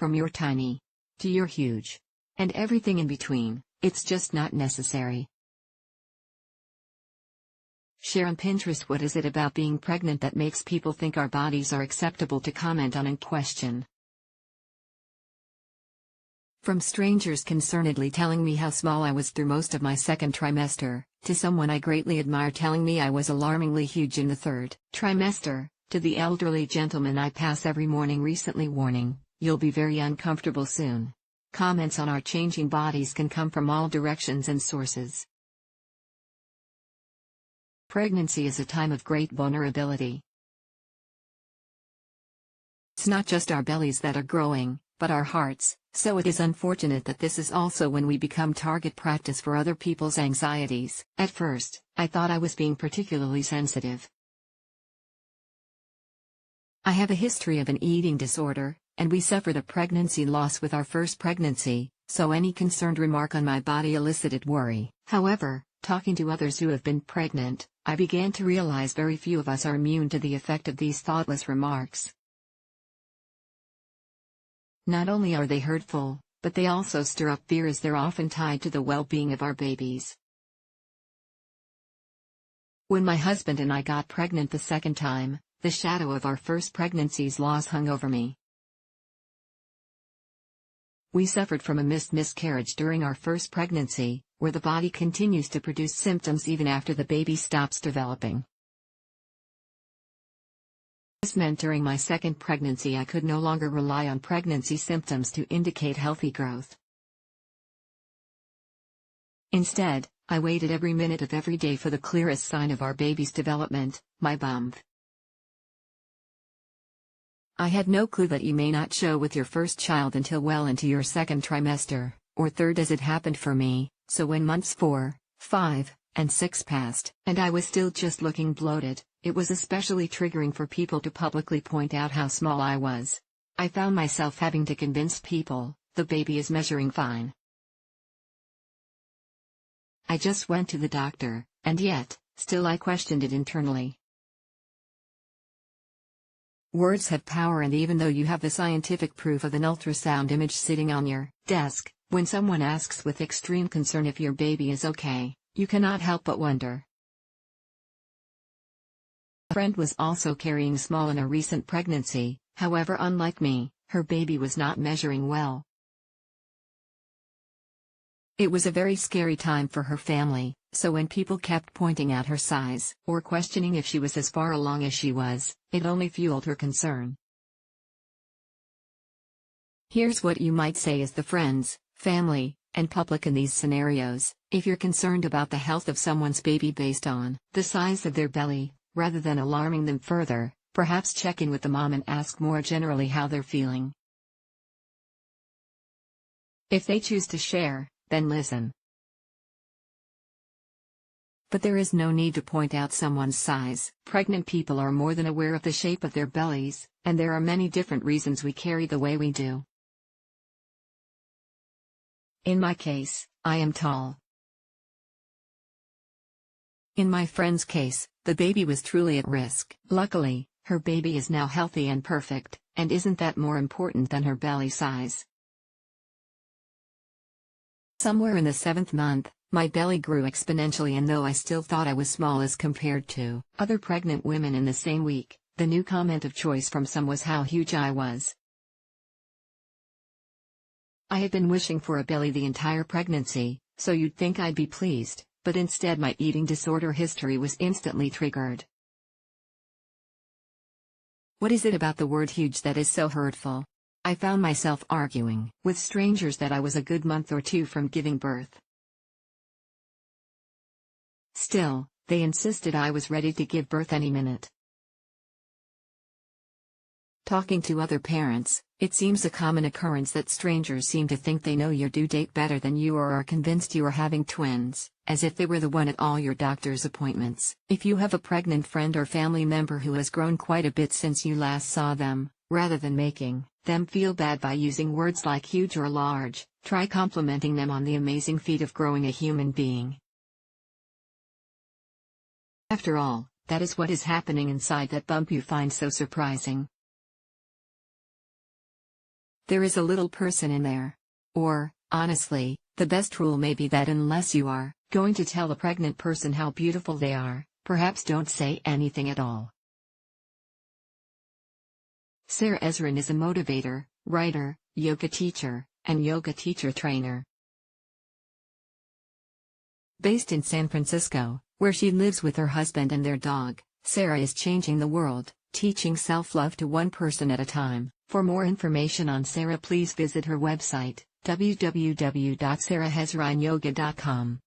From you're tiny to you're huge. And everything in between, it's just not necessary. Share on Pinterest. What is it about being pregnant that makes people think our bodies are acceptable to comment on and question? From strangers concernedly telling me how small I was through most of my second trimester, to someone I greatly admire telling me I was alarmingly huge in the third trimester, to the elderly gentleman I pass every morning recently warning, "You'll be very uncomfortable soon." Comments on our changing bodies can come from all directions and sources. Pregnancy is a time of great vulnerability. It's not just our bellies that are growing, but our hearts, so it is unfortunate that this is also when we become target practice for other people's anxieties. At first, I thought I was being particularly sensitive. I have a history of an eating disorder, and we suffered a pregnancy loss with our first pregnancy, so any concerned remark on my body elicited worry. However, talking to others who have been pregnant, I began to realize very few of us are immune to the effect of these thoughtless remarks. Not only are they hurtful, but they also stir up fear as they're often tied to the well-being of our babies. When my husband and I got pregnant the second time, the shadow of our first pregnancy's loss hung over me. We suffered from a missed miscarriage during our first pregnancy, where the body continues to produce symptoms even after the baby stops developing. This meant during my second pregnancy I could no longer rely on pregnancy symptoms to indicate healthy growth. Instead, I waited every minute of every day for the clearest sign of our baby's development, my bump. I had no clue that you may not show with your first child until well into your second trimester, or third as it happened for me, so when months 4, 5, and 6 passed, and I was still just looking bloated, it was especially triggering for people to publicly point out how small I was. I found myself having to convince people, the baby is measuring fine. I just went to the doctor, and yet, still I questioned it internally. Words have power, and even though you have the scientific proof of an ultrasound image sitting on your desk, when someone asks with extreme concern if your baby is okay, you cannot help but wonder. A friend was also carrying small in a recent pregnancy, however unlike me, her baby was not measuring well. It was a very scary time for her family, so when people kept pointing out her size, or questioning if she was as far along as she was, it only fueled her concern. Here's what you might say as the friends, family, and public in these scenarios: if you're concerned about the health of someone's baby based on the size of their belly, rather than alarming them further, perhaps check in with the mom and ask more generally how they're feeling. If they choose to share, then listen. But there is no need to point out someone's size. Pregnant people are more than aware of the shape of their bellies, and there are many different reasons we carry the way we do. In my case, I am tall. In my friend's case, the baby was truly at risk. Luckily, her baby is now healthy and perfect, and isn't that more important than her belly size? Somewhere in the 7th month, my belly grew exponentially, and though I still thought I was small as compared to other pregnant women in the same week, the new comment of choice from some was how huge I was. I had been wishing for a belly the entire pregnancy, so you'd think I'd be pleased, but instead my eating disorder history was instantly triggered. What is it about the word huge that is so hurtful? I found myself arguing with strangers that I was a good month or 2 from giving birth. Still, they insisted I was ready to give birth any minute. Talking to other parents, it seems a common occurrence that strangers seem to think they know your due date better than you, or are convinced you are having twins, as if they were the one at all your doctor's appointments. If you have a pregnant friend or family member who has grown quite a bit since you last saw them, rather than making them feel bad by using words like huge or large, try complimenting them on the amazing feat of growing a human being. After all, that is what is happening inside that bump you find so surprising. There is a little person in there. Or, honestly, the best rule may be that unless you are going to tell a pregnant person how beautiful they are, perhaps don't say anything at all. Sarah Ezrin is a motivator, writer, yoga teacher, and yoga teacher trainer. Based in San Francisco, where she lives with her husband and their dog, Sarah is changing the world, teaching self-love to one person at a time. For more information on Sarah, please visit her website, www.sarahhezrinyoga.com.